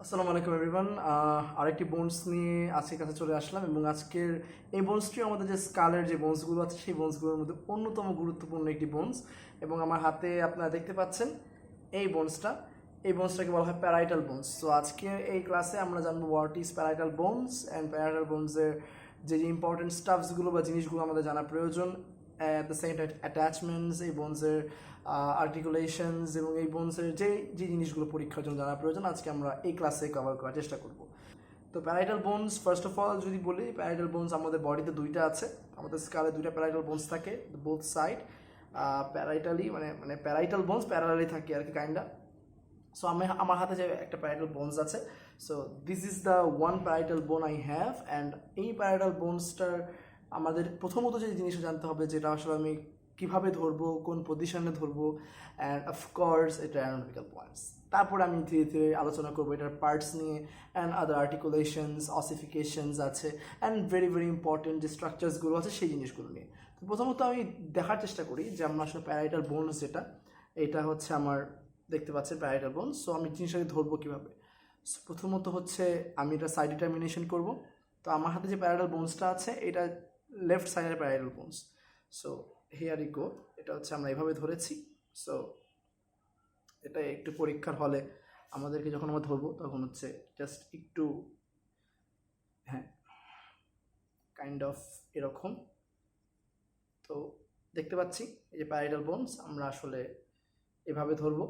আসসালামু আলাইকুম এভরিওয়ান। আরেকটি বোনস নিয়ে আজকের কাছে চলে আসলাম এবং আজকের এই বোনসটি আমাদের যে স্কালের যে বোনসগুলো আছে সেই বোনসগুলোর মধ্যে অন্যতম গুরুত্বপূর্ণ একটি বোনস। এবং আমার হাতে আপনারা দেখতে পাচ্ছেন এই বোনসটাকে বলা হয় প্যারাইটাল বোনস। সো আজকে এই ক্লাসে আমরা জানবো what is parietal bones and parietal বোনসের যে ইম্পর্টেন্ট স্টাফসগুলো বা জিনিসগুলো আমাদের জানা প্রয়োজন, at the same time attachments, এই বোনসের আর্টিকুলেশনস এবং এই বোনসের যে যে জিনিসগুলো পরীক্ষার জন্য জানা প্রয়োজন আজকে আমরা এই ক্লাসে কভার করার চেষ্টা করব। তো parietal bones first of all যদি বলি, প্যারাইটাল বোনস আমাদের বডিতে দুইটা আছে। আমাদের স্কালে দুইটা প্যারাইটাল বোনস থাকে, বোথ সাইড প্যারাইটালি মানে প্যারাইটাল বোনস প্যারালালি থাকে আর কি কাইন্ডা। সো আমার হাতে যে একটা প্যারাইটাল বোনস আছে, so this is the one parietal বোন আই হ্যাভ। অ্যান্ড এই প্যারাইটাল বোনসটার আমাদের প্রথমত যে জিনিসটা জানতে হবে, যেটা আসলে আমি কীভাবে ধরবো, কোন পজিশনে ধরবো, অ্যান্ড অফকোর্স এটা অ্যানাটমিক্যাল পয়েন্টস। তারপরে আমি ধীরে ধীরে আলোচনা করবো এটার পার্টস নিয়ে, অ্যান্ড আদার আর্টিকুলেশনস, অসিফিকেশনস আছে, অ্যান্ড ভেরি ভেরি ইম্পর্টেন্ট যে স্ট্রাকচার্সগুলো আছে সেই জিনিসগুলো নিয়ে। তো প্রথমত আমি দেখার চেষ্টা করি যে আমরা আসলে প্যারাইটাল বোনস যেটা, এটা হচ্ছে আমার দেখতে পাচ্ছেন প্যারাইটাল বোনস। সো আমি জিনিসটাকে ধরবো কীভাবে। সো প্রথমত হচ্ছে আমি এটা সাইড ডিটারমিনেশন করব। তো আমার হাতে যে প্যারাইটাল বোনসটা আছে এটা লেফট সাইডের প্যারাইটাল বোনস। সো হিয়ার ই গো, এটা হচ্ছে আমরা এভাবে ধরেছি। সো এটা একটু পরীক্ষার হলে আমাদেরকে যখন আমরা ধরবো তখন হচ্ছে জাস্ট একটু কাইন্ড অফ এরকম। তো দেখতে পাচ্ছি এই যে প্যারাইটাল বোনস আমরা আসলে এভাবে ধরবো।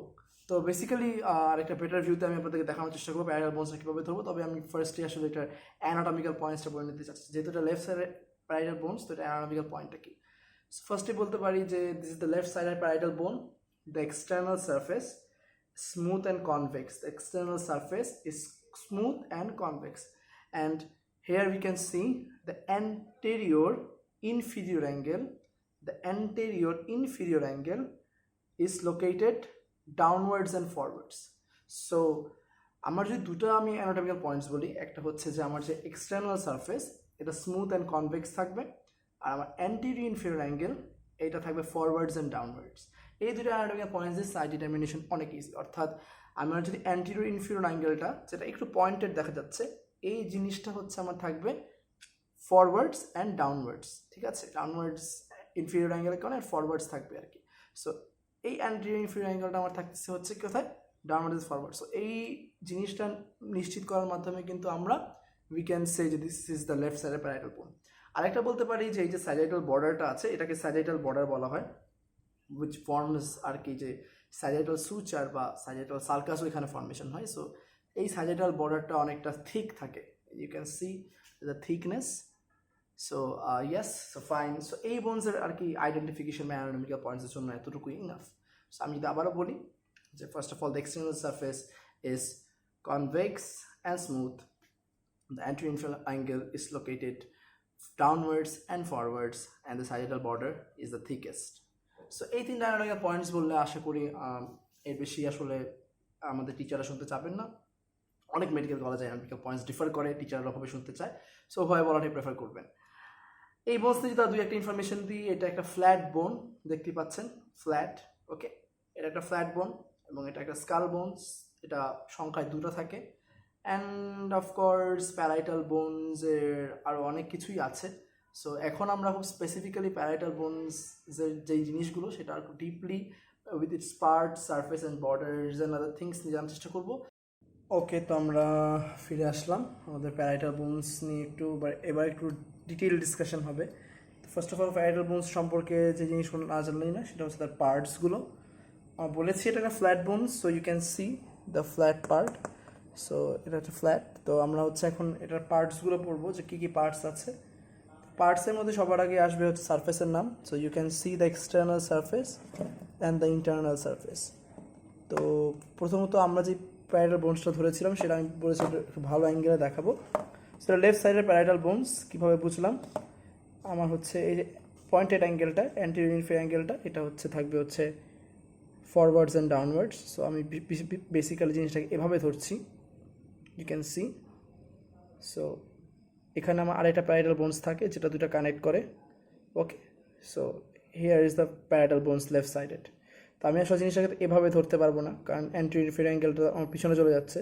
তো বেসিক্যালি আরেকটা বেটার ভিউতে আমি আপনাদেরকে দেখানোর চেষ্টা করবো প্যারাইটাল বোনসটা কীভাবে ধরবো। তবে আমি ফার্স্টে আসলে এটা অ্যানাটমিক্যাল পয়েন্টসটা বলে নিতে চাচ্ছি, যেহেতু এটা লেফট সাইডের প্যারাইটাল বোনস। তো এটা অ্যানাটমিক্যাল পয়েন্টটা কি, ফার্স্টে বলতে পারি যে দিস ইজ দ্য লেফট সাইডের প্যারাইটাল বোন। The external surface smooth and convex. The external surface is smooth and convex, and here we can see the anterior inferior angle. The anterior inferior angle is located downwards and forwards. So আমার যদি দুটো আমি anatomical points বলি, একটা হচ্ছে যে আমার যে এক্সটার্নাল সারফেস এটা স্মুথ অ্যান্ড কনভেক্স থাকবে, আর আমার অ্যান্টেরিয়র ইনফিরিয়র অ্যাঙ্গেল এটা থাকবে ফরওয়ার্ডস অ্যান্ড ডাউনওয়ার্ডস। এই দুটো অ্যানাটমিক্যাল পয়েন্টসের সাইড ডিটারমিনেশন অনেক ইজি। অর্থাৎ আমার যদি অ্যান্টেরিয়র ইনফিরিয়র অ্যাঙ্গেলটা যেটা একটু পয়েন্টেড দেখা যাচ্ছে, এই জিনিসটা হচ্ছে আমার থাকবে ফরওয়ার্ডস অ্যান্ড ডাউনওয়ার্ডস। ঠিক আছে, ডাউনওয়ার্ডস ইনফিরিয়র অ্যাঙ্গেলের কারণে ফরওয়ার্ডস থাকবে আর কি। সো এই অ্যান্টেরিয়র ইনফিরিয়র অ্যাঙ্গেলটা আমার থাকতেছে হচ্ছে কোথায়, ডাউনওয়ার্ডস ফরওয়ার্ড। সো এই জিনিসটা নিশ্চিত করার মাধ্যমে কিন্তু আমরা উই ক্যান সে যে দিস ইজ দ্য লেফট সাইডের প্যারাইটাল বোন। আরেকটা বলতে পারি যে এই যে স্যাজাইটাল বর্ডারটা আছে এটাকে স্যাজাইটাল বর্ডার বলা হয়, উইচ ফর্মস আর কি যে স্যাজাইটাল সুচার বা স্যাজাইটাল সার্কাসও এখানে ফর্মেশন হয়। সো এই স্যাজাইটাল বর্ডারটা অনেকটা থিক থাকে, you can see the thickness. So yes, so fine. So এই বোনসের আর কি আইডেন্টিফিকেশন বা অ্যানাটমিক্যাল পয়েন্টসের জন্য এতটুকুই ইনাফ। সো আমি যদি আবারও বলি যে first of all the external surface is convex and smooth, the anterior inferior angle is located downwards and forwards, and the sagittal border is the thickest. So এই তিনটা অ্যানাটমিক্যাল পয়েন্টস বললে আশা করি এর বেশি আসলে আমাদের টিচাররা শুনতে চাবেন না। অনেক মেডিকেল কলেজে অ্যানাটমিক্যাল পয়েন্টস ডিফার করে, টিচাররা হবে শুনতে চায়, সো ভয় বলাটাই প্রেফার করবেন। এই বোনস থেকে তার দুই একটা ইনফরমেশন দিই। এটা একটা ফ্ল্যাট বোন, দেখতে পাচ্ছেন ফ্ল্যাট, ওকে। এটা একটা ফ্ল্যাট বোন এবং এটা একটা স্কাল বোনস, এটা সংখ্যায় দুটো থাকে। অ্যান্ড অফকোর্স প্যারাইটাল বোনসের আরও অনেক কিছুই আছে। সো এখন আমরা খুব স্পেসিফিক্যালি প্যারাইটাল বোনসের যেই জিনিসগুলো সেটা আর deeply with its part, surface and borders and other things নিয়ে জানার চেষ্টা করবো। ওকে, তো আমরা ফিরে আসলাম আমাদের প্যারাইটাল বোনস নিয়ে এবার একটু ডিটেল ডিসকাশন হবে। তো first of all parietal bones সম্পর্কে যে জিনিসগুলো না জানলেই না সেটা হচ্ছে তার পার্টসগুলো। বলেছি এটা একটা flat bones, so you can see the flat part. So এটা হচ্ছে ফ্ল্যাট। তো আমরা হচ্ছে এখন এটার পার্টসগুলো পড়বো যে কী কী পার্টস আছে। পার্টসের মধ্যে সবার আগে আসবে হচ্ছে সারফেসের নাম। So you can see the external surface and the internal surface. তো প্রথমত আমরা যে প্যারাইটাল বোনসটা ধরেছিলাম সেটা আমি বলেছি একটু ভালো অ্যাঙ্গেলে দেখাবো। সেটা লেফট সাইডের প্যারাইটাল বোনস কীভাবে বুঝলাম, আমার হচ্ছে এই যে পয়েন্টেড অ্যাঙ্গেলটা, অ্যান্টেরিয়র ইনফিরিয়র অ্যাঙ্গেলটা, এটা হচ্ছে থাকবে হচ্ছে ফরওয়ার্ডস অ্যান্ড ডাউনওয়ার্ডস। সো আমি বেসিক্যালি জিনিসটাকে এভাবে ধরছি, ইউ ক্যান সি। সো এখানে আমার আরেকটা প্যারাইটাল বোনস থাকে যেটা দুটো কানেক্ট করে, okay. So here is the parietal bones left sided. তো আমি আসলে জিনিসটাকে এভাবে ধরতে পারবো না, কারণ অ্যান্টেরিয়র ইনফিরিয়র অ্যাঙ্গেলটা আমার পিছনে চলে যাচ্ছে।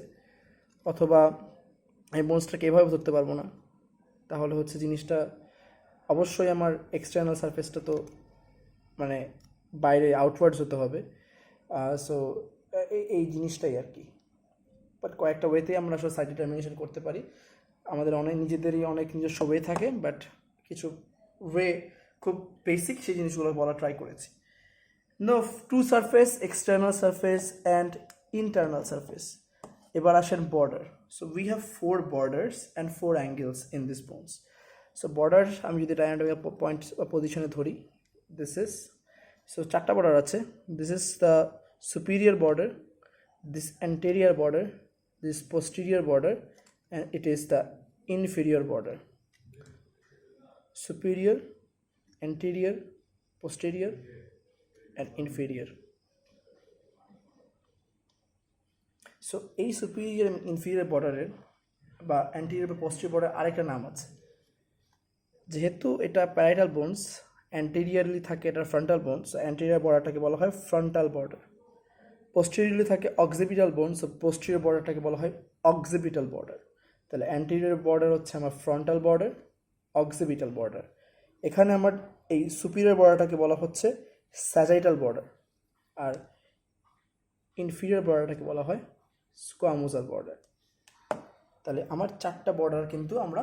অথবা আমি বোনসটাকে এভাবে ধরতে পারবো না, তাহলে হচ্ছে জিনিসটা অবশ্যই আমার এক্সটার্নাল সারফেসটা তো মানে বাইরে আউটওয়ার্ডস হতে হবে। সো এই জিনিসটাই আর কি। বাট কয়েকটা ওয়েতেই আমরা আসলে সাইড ডিটারমিনেশন করতে পারি, আমাদের অনেক নিজেদেরই অনেক নিজস্ব ওয়ে থাকে, বাট কিছু ওয়ে খুব বেসিক সেই জিনিসগুলো বলা ট্রাই করেছি। Know two surface, external surface and internal surface. এবার আসেন border. So we have 4 borders and 4 angles in this bones. So border আমি যদি ডায়াগ্রামের পয়েন্ট বা পজিশনে ধরি, দিস ইজ, সো 4টা বর্ডার আছে। This is the superior border, this anterior border, this posterior border, and it is the inferior border. Superior, anterior, posterior, and inferior. So এই superior and inferior border বা anterior বা posterior border আরেকটা নাম আছে। যেহেতু এটা parietal bones, anteriorly থাকে এটা ফ্রন্টাল বোনস, অ্যান্টেরিয়র বর্ডারটাকে বলা হয় ফ্রন্টাল বর্ডার। পোস্টেরিয়রলি থাকে অক্সিপিটাল বোন, সো পোস্টেরিয়র বর্ডারটাকে বলা হয় অক্সিপিটাল বর্ডার। তাহলে অ্যান্টেরিয়র বর্ডার হচ্ছে আমার ফ্রন্টাল বর্ডার, অক্সিপিটাল বর্ডার। এখানে আমার এই সুপিরিয়র বর্ডারটাকে বলা হচ্ছে স্যাজাইটাল বর্ডার, আর ইনফিরিয়র বর্ডারটাকে বলা হয় স্কোয়ামোজাল বর্ডার। তাহলে আমার 4টা বর্ডার কিন্তু আমরা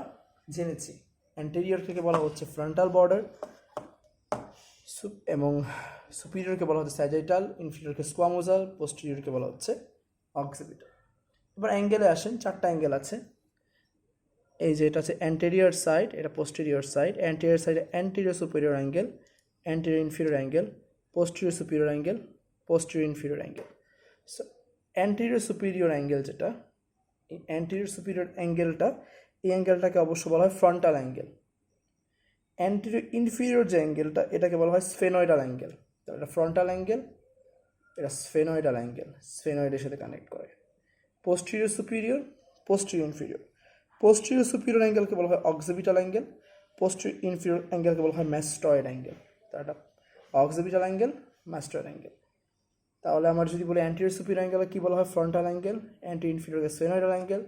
জেনেছি। অ্যান্টেরিয়রকে বলা হচ্ছে ফ্রন্টাল বর্ডার, এবং সুপিরিয়রকে বলা হচ্ছে স্যাজাইটাল, ইনফিরিয়রকে স্কোয়ামোজাল, পোস্টেরিয়রকে বলা হচ্ছে অক্সিপিটাল। এবার অ্যাঙ্গেলে আসেন, 4টা অ্যাঙ্গেল আছে। এই যে এটা আছে অ্যান্টেরিয়র সাইড, এটা পোস্টেরিয়র সাইড। অ্যান্টেরিয়র সাইডে anterior superior angle, anterior inferior angle, posterior superior angle, posterior inferior angle. So anterior superior angle যেটা, এই অ্যান্টেরিয়র সুপিরিয়র অ্যাঙ্গেলটা, এই অ্যাঙ্গেলটাকে অবশ্য বলা হয় ফ্রন্টাল অ্যাঙ্গেল। অ্যান্টেরিয়র ইনফিরিয়র যে অ্যাঙ্গেলটা, এটাকে বলা হয় স্ফেনয়েডাল অ্যাঙ্গেল। তো এটা ফ্রন্টাল অ্যাঙ্গেল, এটা স্ফেনয়েডাল অ্যাঙ্গেল, স্ফেনয়েডের সাথে কানেক্ট করে। Posterior superior, posterior inferior. Posterior superior অ্যাঙ্গেলকে বলা হয় অক্সিপিটাল অ্যাঙ্গেল, পোস্টেরিয়র ইনফিরিয়র অ্যাঙ্গেলকে বলা হয় ম্যাস্টয়েড অ্যাঙ্গেল। তো এটা অক্সিপিটাল অ্যাঙ্গেল, ম্যাস্টয়েড অ্যাঙ্গেল। তাহলে আমার যদি বলি অ্যান্টেরিয়র সুপিরিয়র অ্যাঙ্গেল কী বলা হয়, ফ্রন্টাল অ্যাঙ্গেল, অ্যান্টেরিয়র ইনফিরিয়রকে sphenoidal angle,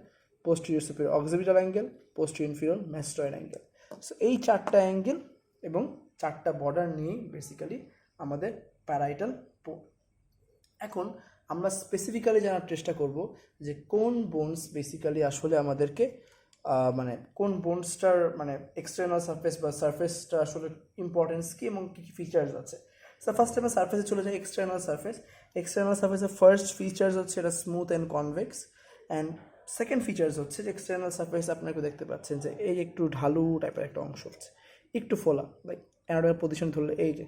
posterior superior occipital angle, posterior inferior mastoid angle. So এই 4টা অ্যাঙ্গেল এবং 4টা বর্ডার নিয়েই বেসিক্যালি আমাদের প্যারাইটাল বোন। এখন আমরা স্পেসিফিক্যালি জানার চেষ্টা করব যে কোন বোনস বেসিক্যালি আসলে আমাদেরকে মানে কোন বোনসটার মানে এক্সটার্নাল সারফেস বা সারফেসটা আসলে ইম্পর্টেন্স কী এবং কী কী ফিচার্স আছে। সো ফার্স্ট আমরা সারফেসে চলে যাই, এক্সটার্নাল সারফেস। এক্সটার্নাল সারফেসের ফার্স্ট ফিচার্স হচ্ছে এটা smooth and convex, and second features হচ্ছে যে এক্সটার্নাল সারফেস আপনাকে দেখতে পাচ্ছেন যে এই একটু ঢালু টাইপের একটা অংশ হচ্ছে, একটু ফোলা, লাইক অ্যানাটমিক পজিশন ধরলে এই যে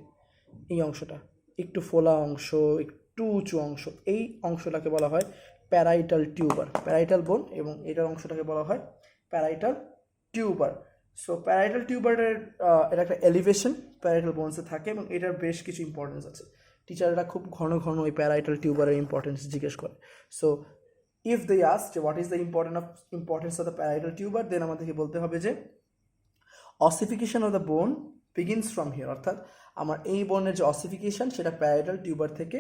এই অংশটা একটু ফোলা অংশ, একটু উঁচু অংশ, এই অংশটাকে বলা হয় প্যারাইটাল টিউবার, প্যারাইটাল বোন, এবং এটার অংশটাকে বলা হয় প্যারাইটাল টিউবার। সো প্যারাইটাল টিউবারের এটা একটা এলিভেশন প্যারাইটাল বোনসে থাকে, এবং এটার বেশ কিছু ইম্পর্টেন্স আছে। টিচাররা খুব ঘন ঘন ওই প্যারাইটাল টিউবারের ইম্পর্টেন্স জিজ্ঞেস করে। সো ইফ দে আস্ক যে what is the importance of the parietal tuber, then আমাদেরকে বলতে হবে যে ossification of the bone begins from here, অর্থাৎ আমার এই বোনের যে অসিফিকেশন সেটা প্যারাইটাল টিউবার থেকে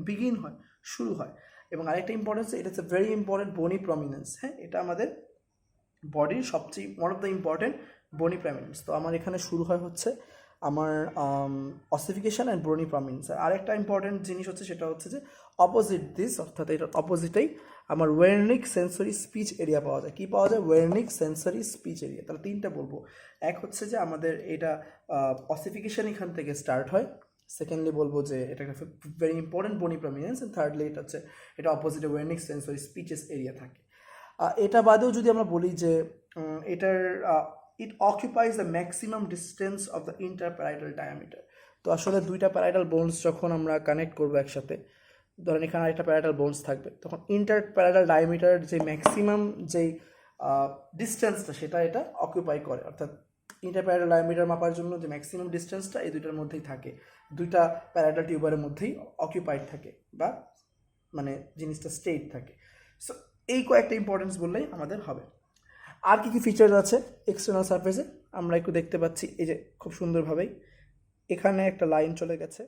বিগিন হয়, শুরু হয়। এবং আরেকটা ইম্পর্টেন্স, এটা হচ্ছে ভেরি ইম্পর্টেন্ট বোনি প্রমিনেন্স। হ্যাঁ, এটা আমাদের বডির সবচেয়ে one of the important bony prominence. তো আমার এখানে শুরু হয় হচ্ছে আমার অসিফিকেশন অ্যান্ড বোনি প্রমিনেন্স। আরেকটা ইম্পর্টেন্ট জিনিস হচ্ছে সেটা হচ্ছে যে অপোজিট দিস, অর্থাৎ এটার অপোজিটেই আমার ওয়েরনিক সেন্সরি স্পিচ এরিয়া পাওয়া যায়। কী পাওয়া যায়? ওয়েরনিক সেন্সরি স্পিচ এরিয়া। তাহলে 3টা বলবো। এক হচ্ছে যে আমাদের এটা অসিফিকেশন এখান থেকে স্টার্ট হয়। সেকেন্ডলি বলবো যে এটা একটা very important bony prominence, and thirdly এটা হচ্ছে এটা অপোজিটে ওয়েরনিক সেন্সরি স্পিচেস এরিয়া থাকে। এটা বাদেও যদি আমরা বলি যে এটার it occupies the maximum distance of the interparietal diameter. তো আসলে 2টা প্যারাইটাল বোনস যখন আমরা কানেক্ট করবো একসাথে, ধরেন এখানে আরেকটা প্যারাইটাল বোনস থাকবে, তখন ইন্টারপ্যারাইটাল ডায়ামিটার যে ম্যাক্সিমাম যেই ডিস্টেন্সটা সেটা এটা অকুপাই করে, অর্থাৎ ইন্টারপ্যারাইটাল ডায়ামিটার মাপার জন্য যে ম্যাক্সিমাম ডিস্টেন্সটা এই 2টার মধ্যেই থাকে, 2টা প্যারাইটাল টিউবারের মধ্যেই অকুপাইড থাকে, বা মানে জিনিসটা স্টেট থাকে। সো এই কয়েকটা ইম্পর্টেন্স বললেই আমাদের হবে। আর কী কী ফিচার্স আছে এক্সটার্নাল সারফেসে আমরা একটু দেখতে পাচ্ছি, এই যে খুব সুন্দরভাবেই এখানে একটা লাইন চলে গেছে।